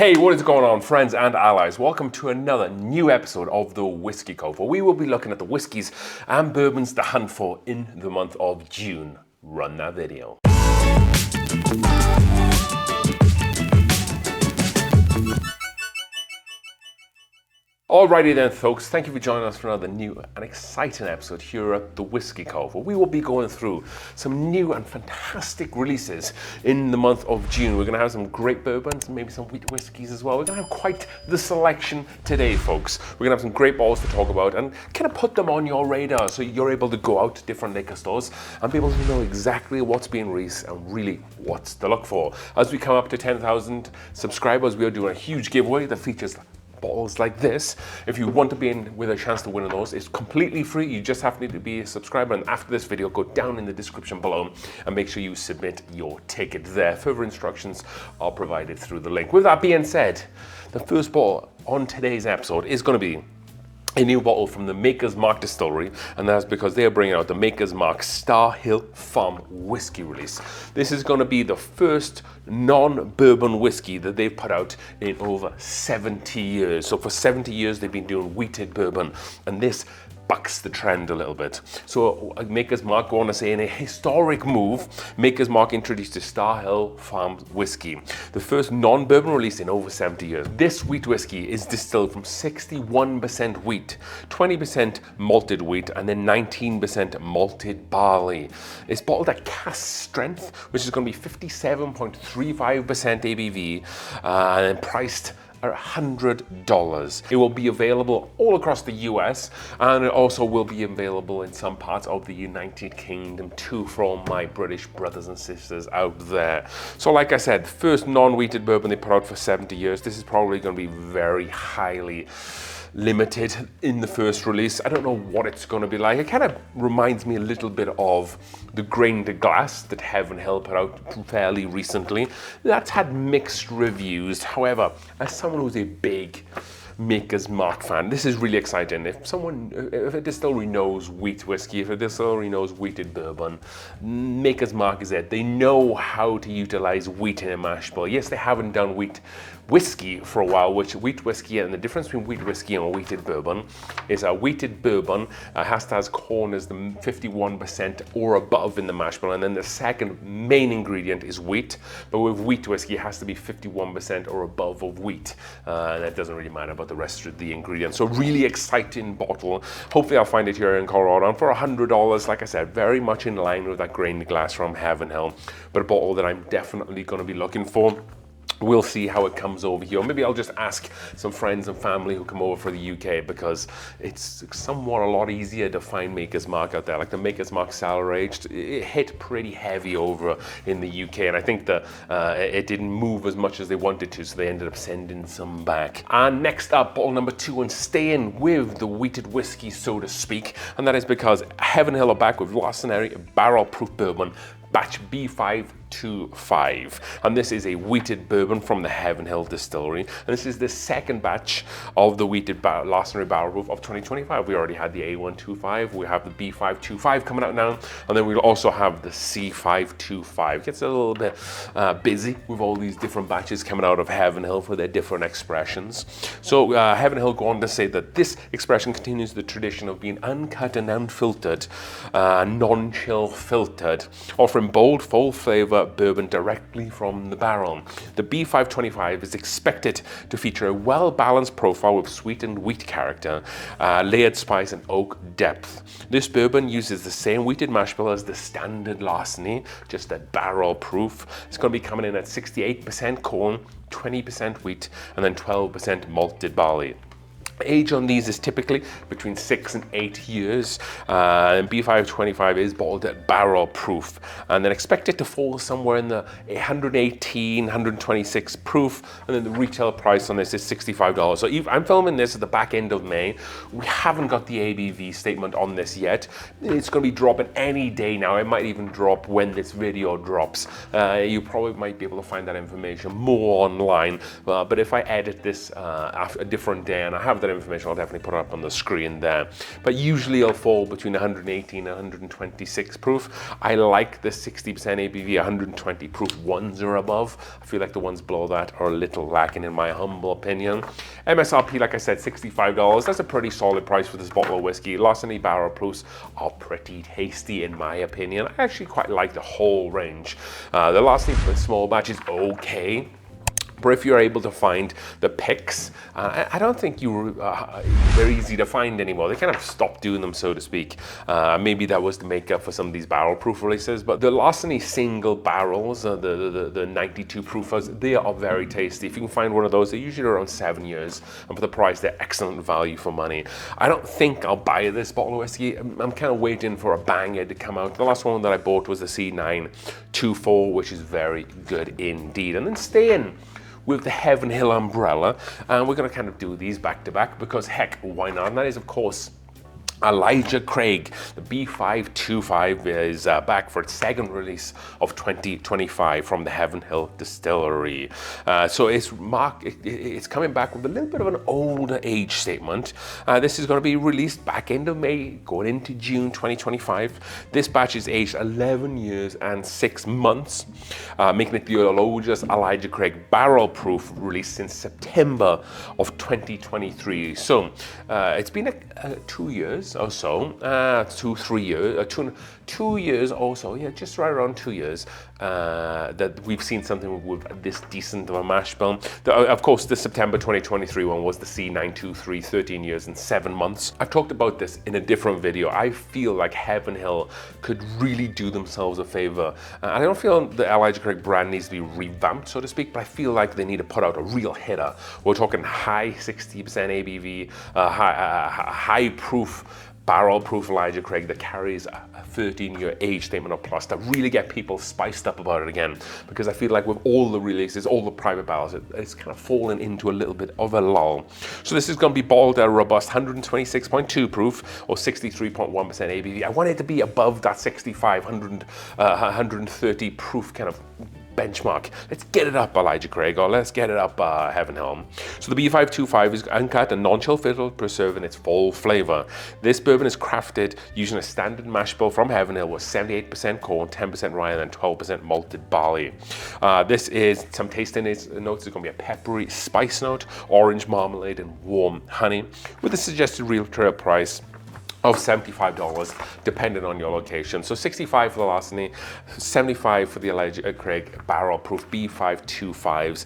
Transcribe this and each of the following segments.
Hey, what is going on, friends and allies? Welcome to another new episode of the Whiskey Cove, where we will be looking at the whiskies and bourbons to hunt for in the month of June. Run that video. Alrighty then, folks, thank you for joining us for another new and exciting episode here at the Whiskey Cove, where we will be going through some new and fantastic releases in the month of June. We're going to have some great bourbons and maybe some wheat whiskies as well. We're going to have quite the selection today, folks. We're going to have some great bottles to talk about and kind of put them on your radar so you're able to go out to different liquor stores and be able to know exactly what's being released and really what's to look for. As we come up to 10,000 subscribers, we are doing a huge giveaway that features bottles like this. If you want to be in with a chance to win those, it's completely free. You just have to need to be a subscriber, and after this video, go down in the description below and make sure you submit your ticket there. Further instructions are provided through the link. With that being said, the first bottle on today's episode is going to be a new bottle from the Maker's Mark Distillery, and that's because they are bringing out the Maker's Mark Star Hill Farm whiskey release. This is going to be the first non-bourbon whiskey that they've put out in over 70 years. So for 70 years they've been doing wheated bourbon, and this bucks the trend a little bit. So Maker's Mark go on to say, in a historic move, Maker's Mark introduced the Star Hill Farm whiskey, the first non-bourbon release in over 70 years. This wheat whiskey is distilled from 61% wheat, 20% malted wheat, and then 19% malted barley. It's bottled at cask strength, which is going to be 57.35% ABV, and priced at $100. It will be available all across the US, and it also will be available in some parts of the United Kingdom too, for all my British brothers and sisters out there. So like I said, first non-wheated bourbon they put out for 70 years. This is probably going to be very highly limited in the first release. I don't know what it's going to be like. It kind of reminds me a little bit of the grain to glass that Heaven Hill put out fairly recently. That's had mixed reviews. However, as someone who's a big Maker's Mark fan, this is really exciting. If a distillery knows wheat whiskey, if a distillery knows wheated bourbon, Maker's Mark is it. They know how to utilize wheat in a mash bill. Yes, they haven't done wheat whiskey for a while, which wheat whiskey, and the difference between wheat whiskey and a wheated bourbon is a wheated bourbon has to have corn as the 51% or above in the mash bill, and then the second main ingredient is wheat. But with wheat whiskey, it has to be 51% or above of wheat, and that doesn't really matter about the rest of the ingredients. So really exciting bottle. Hopefully I'll find it here in Colorado, and for $100, like I said, very much in line with that grain glass from Heaven Hill, but a bottle that I'm definitely going to be looking for. We'll see how it comes over here. Maybe I'll just ask some friends and family who come over for the UK, because it's somewhat a lot easier to find Maker's Mark out there. Like the Maker's Mark Cellar Aged, it hit pretty heavy over in the UK, and I think that it didn't move as much as they wanted to, so they ended up sending some back. And next up, bottle number 2, and staying with the wheated whiskey, so to speak, and that is because Heaven Hill are back with Larcenary Barrel Proof Bourbon Batch B525, and this is a wheated bourbon from the Heaven Hill Distillery, and this is the second batch of the wheated Larcenary Barrel Proof of 2025. We already had the A125, we have the B525 coming out now, and then we'll also have the C525. Gets a little bit busy with all these different batches coming out of Heaven Hill for their different expressions. So Heaven Hill go on to say that this expression continues the tradition of being uncut and unfiltered, non-chill filtered, offering bold, full flavor bourbon directly from the barrel. The B525 is expected to feature a well-balanced profile with sweetened wheat character, layered spice, and oak depth. This bourbon uses the same wheated mash bill as the standard Larceny, just that barrel proof. It's going to be coming in at 68% corn, 20% wheat, and then 12% malted barley. Age on these is typically between 6 and 8 years, and B525 is bottled at barrel proof, and then expected to fall somewhere in the 118, 126 proof, and then the retail price on this is $65. So I'm filming this at the back end of May. We haven't got the ABV statement on this yet. It's going to be dropping any day now. It might even drop when this video drops. You probably might be able to find that information more online, but if I edit this a different day and I have that further information, I'll definitely put it up on the screen there. But usually it'll fall between 118 and 126 proof. I like the 60% ABV, 120 proof ones or above. I feel like the ones below that are a little lacking in my humble opinion. MSRP, like I said, $65. That's a pretty solid price for this bottle of whiskey. Larceny barrel proofs are pretty tasty in my opinion. I actually quite like the whole range. The Larceny small batch is okay. But if you're able to find the picks, I don't think they're easy to find anymore. They kind of stopped doing them, so to speak. Maybe that was to make up for some of these barrel proof releases. But the Larceny single barrels, the 92 proofers, they are very tasty. If you can find one of those, they're usually around 7 years. And for the price, they're excellent value for money. I don't think I'll buy this bottle of whiskey. I'm kind of waiting for a banger to come out. The last one that I bought was the C924, which is very good indeed. And then staying with the Heaven Hill umbrella, and we're going to kind of do these back to back because heck, why not? And that is, of course, Elijah Craig. The B525 is back for its second release of 2025 from the Heaven Hill Distillery. So it's coming back with a little bit of an older age statement. This is going to be released back end of May, going into June 2025. This batch is aged 11 years and 6 months, making it the oldest Elijah Craig barrel proof release since September of 2023. So it's been 2 years or so, 2 years or so, yeah, just right around 2 years that we've seen something with this decent of a mash bill. Of course, the September 2023 one was the C923, 13 years and 7 months. I've talked about this in a different video. I feel like Heaven Hill could really do themselves a favor. I don't feel the Elijah Craig brand needs to be revamped, so to speak, but I feel like they need to put out a real hitter. We're talking high 60% ABV, high proof, barrel proof Elijah Craig that carries a 13-year age statement or plus to really get people spiced up about it again. Because I feel like with all the releases, all the private barrels, it's kind of fallen into a little bit of a lull. So this is going to be bottled at a robust 126.2 proof or 63.1% ABV. I want it to be above that 65, 130 proof kind of benchmark. Let's get it up, Elijah Craig, or let's get it up, Heaven Hill. So the B525 is uncut and non-chill filtered, preserving its full flavor. This bourbon is crafted using a standard mash bill from Heaven Hill with 78% corn, 10% rye, and 12% malted barley. This is some tasting notes. There's going to be a peppery spice note, orange marmalade, and warm honey, with the suggested retail price of $75, depending on your location. So 65 for the Larceny, 75 for the Elijah Craig barrel proof B525s.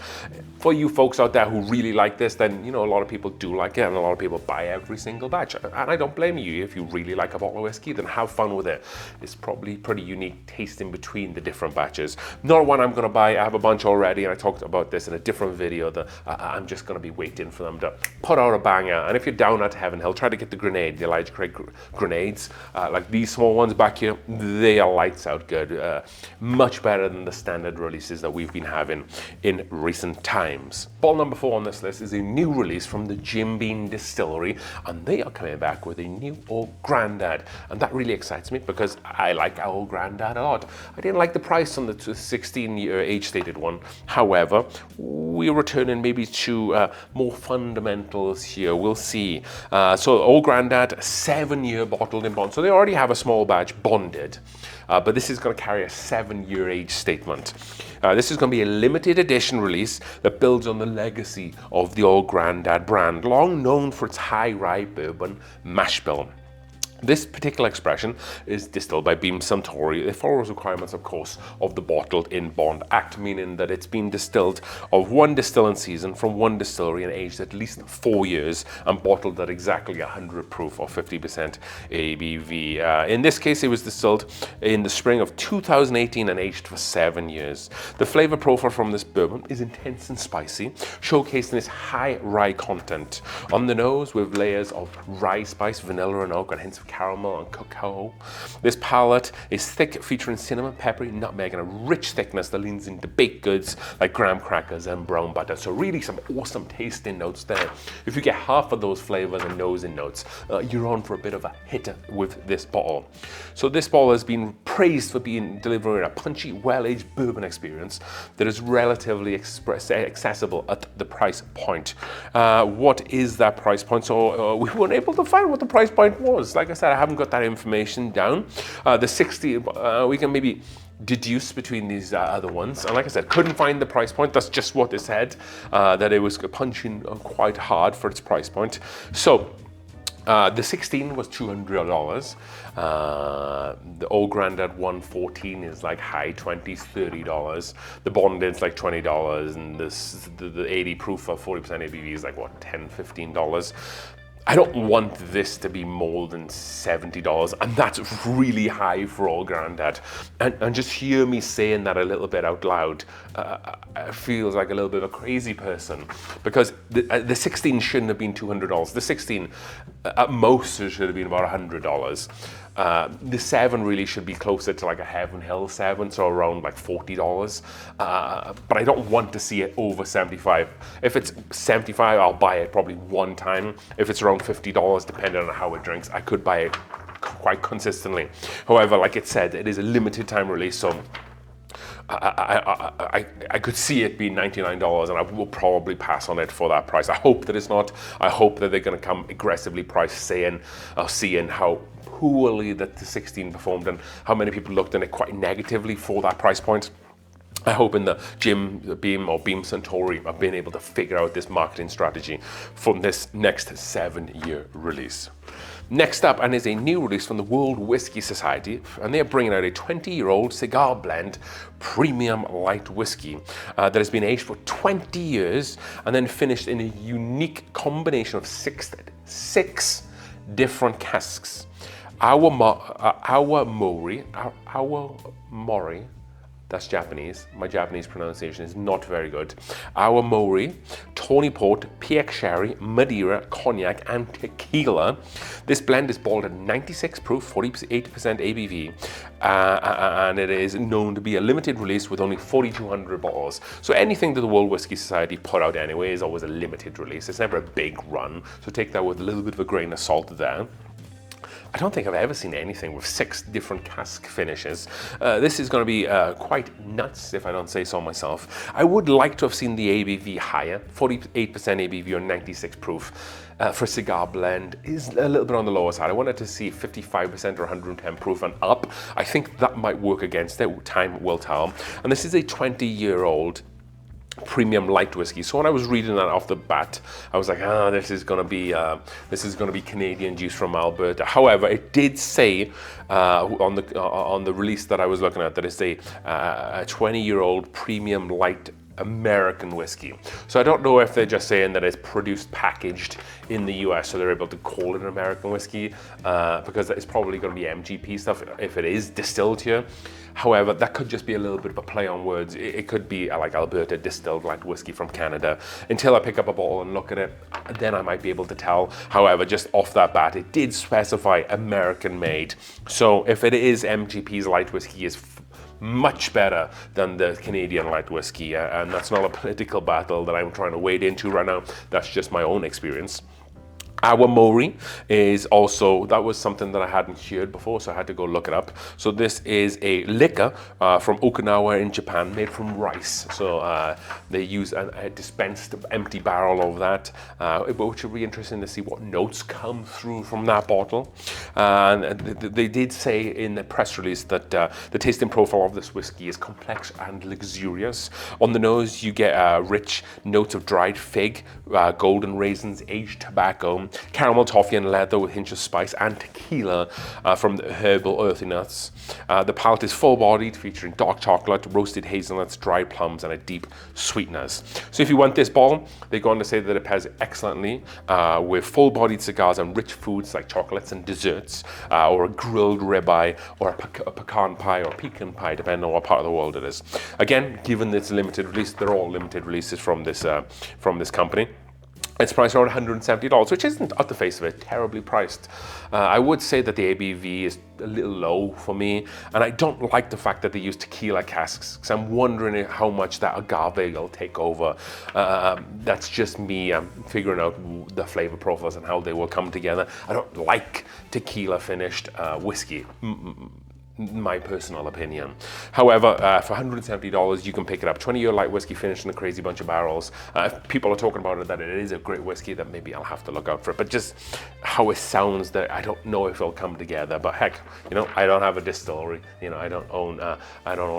For you folks out there who really like this, then, you know, a lot of people do like it, and a lot of people buy every single batch. And I don't blame you. If you really like a bottle of whiskey, then have fun with it. It's probably pretty unique taste in between the different batches. Not one I'm going to buy. I have a bunch already, and I talked about this in a different video that I'm just going to be waiting for them to put out a banger. And if you're down at Heaven Hill, try to get the grenade, the Elijah Craig grenades, like these small ones back here. They are lights out good, much better than the standard releases that we've been having in recent times. Bottle number 4 on this list is a new release from the Jim Beam Distillery, and they are coming back with a new Old Grandad, and that really excites me because I like our Old Grandad a lot. I didn't like the price on the 16-year age stated one. However, we're returning maybe to more fundamentals here. We'll see. So Old Grandad, 7-year bottled in bond. So they already have a small batch bonded, but this is going to carry a 7-year age statement. This is going to be a limited edition release that builds on the legacy of the Old Grandad brand, long known for its high rye bourbon mash bill. This particular expression is distilled by Beam Suntory. It follows requirements, of course, of the Bottled in Bond Act, meaning that it's been distilled of one distilling season from one distillery and aged at least 4 years and bottled at exactly 100 proof or 50% ABV. In this case, it was distilled in the spring of 2018 and aged for 7 years. The flavor profile from this bourbon is intense and spicy, showcasing its high rye content. On the nose, with layers of rye spice, vanilla, and oak, and hints of caramel and cacao. This palate is thick, featuring cinnamon, peppery, nutmeg, and a rich thickness that leans into baked goods like graham crackers and brown butter. So really some awesome tasting notes there. If you get half of those flavors and nosing notes, you're on for a bit of a hit with this bottle. So this bottle has been praised for delivering a punchy, well-aged bourbon experience that is relatively accessible at the price point. What is that price point? So we weren't able to find what the price point was. Like I said, I haven't got that information down. The 60, we can maybe deduce between these other ones. And like I said, couldn't find the price point. That's just what it said, that it was punching quite hard for its price point. So the 16 was $200. The old Grandad 114 is like high 20s, $30. The Bonded's like $20, and the 80 proof for 40% ABV is like what, $10, $15. I don't want this to be more than $70, and that's really high for old Grandad. And just hear me saying that a little bit out loud feels like a little bit of a crazy person, because the 16 shouldn't have been $200. The 16 at most should have been about $100. The 7 really should be closer to like a Heaven Hill 7, so around like $40. But I don't want to see it over 75. If it's 75, I'll buy it probably one time. If it's around $50, depending on how it drinks, I could buy it quite consistently. However, like it said, it is a limited time release, so I could see it being $99, and I will probably pass on it for that price. I hope that it's not. I hope that they're going to come aggressively priced, seeing how poorly that the 16 performed and how many people looked at it quite negatively for that price point. I hope in the Beam Suntory have been able to figure out this marketing strategy for this next 7-year release. Next up, and is a new release from the World Whiskey Society, and they're bringing out a 20-year-old cigar blend premium light whiskey that has been aged for 20 years and then finished in a unique combination of six different casks. Our Mori, that's Japanese. My Japanese pronunciation is not very good. Our Mori, Tawny Port, PX Sherry, Madeira, Cognac, and Tequila. This blend is bottled at 96 proof, 48% ABV, and it is known to be a limited release with only 4,200 bottles. So anything that the World Whiskey Society put out anyway is always a limited release. It's never a big run, so take that with a little bit of a grain of salt there. I don't think I've ever seen anything with 6 different cask finishes. This is going to be quite nuts, if I don't say so myself. I would like to have seen the ABV higher. 48% ABV or 96 proof for cigar blend is a little bit on the lower side. I wanted to see 55% or 110 proof and up. I think that might work against it. Time will tell. And this is a 20-year-old premium light whiskey. So when I was reading that off the bat, I was like, this is going to be Canadian juice from Alberta. However, it did say on the release that I was looking at that it's a 20-year-old premium light American whiskey. So I don't know if they're just saying that it's produced packaged in the US, so they're able to call it an American whiskey, because it's probably going to be MGP stuff if it is distilled here. However, that could just be a little bit of a play on words. It could be like Alberta distilled light whiskey from Canada. Until I pick up a bottle and look at it, then I might be able to tell. However, just off that bat, it did specify American made. So if it is MGP's light whiskey, is much better than the Canadian light whiskey, and that's not a political battle that I'm trying to wade into right now. That's just my own experience. Our Mori is also, that was something that I hadn't heard before, so I had to go look it up. So this is a liquor from Okinawa in Japan, made from rice. So they use a dispensed empty barrel of that, which will be interesting to see what notes come through from that bottle. And they did say in the press release that the tasting profile of this whiskey is complex and luxurious. On the nose, you get rich notes of dried fig, golden raisins, aged tobacco, caramel, toffee, and leather with a hint of spice, and tequila from the herbal earthy nuts. The palate is full-bodied, featuring dark chocolate, roasted hazelnuts, dried plums, and a deep sweetness. So if you want this bottle, they go on to say that it pairs excellently with full-bodied cigars and rich foods like chocolates and desserts, or a grilled ribeye, or a pecan pie or pecan pie, depending on what part of the world it is. Again, given this limited release, they're all limited releases from this company. It's priced around $170, which isn't, at the face of it, terribly priced. I would say that the ABV is a little low for me, and I don't like the fact that they use tequila casks, because I'm wondering how much that agave will take over. That's just me figuring out the flavor profiles and how they will come together. I don't like tequila finished whiskey. My personal opinion. However, for $170, you can pick it up. 20-year light whiskey finished in a crazy bunch of barrels. If people are talking about it, that it is a great whiskey, then maybe I'll have to look out for it. But just how it sounds, that I don't know if it'll come together. But heck, you know, I don't have a distillery. You know, I don't own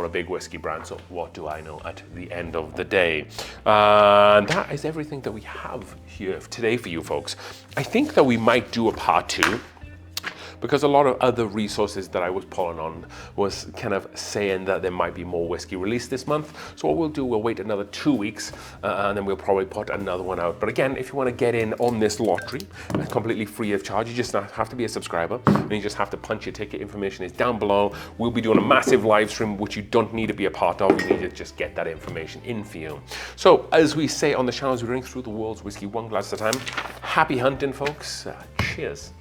a big whiskey brand. So what do I know at the end of the day? And that is everything that we have here today for you folks. I think that we might do a part 2, because a lot of other resources that I was pulling on was kind of saying that there might be more whiskey released this month. So what we'll do, we'll wait another 2 weeks and then we'll probably put another one out. But again, if you want to get in on this lottery, it's completely free of charge. You just have to be a subscriber, and you just have to punch your ticket. Information is down below. We'll be doing a massive live stream, which you don't need to be a part of. You need to just get that information in for you. So as we say on the channel, as we drink through the world's whiskey one glass at a time, happy hunting, folks. Cheers.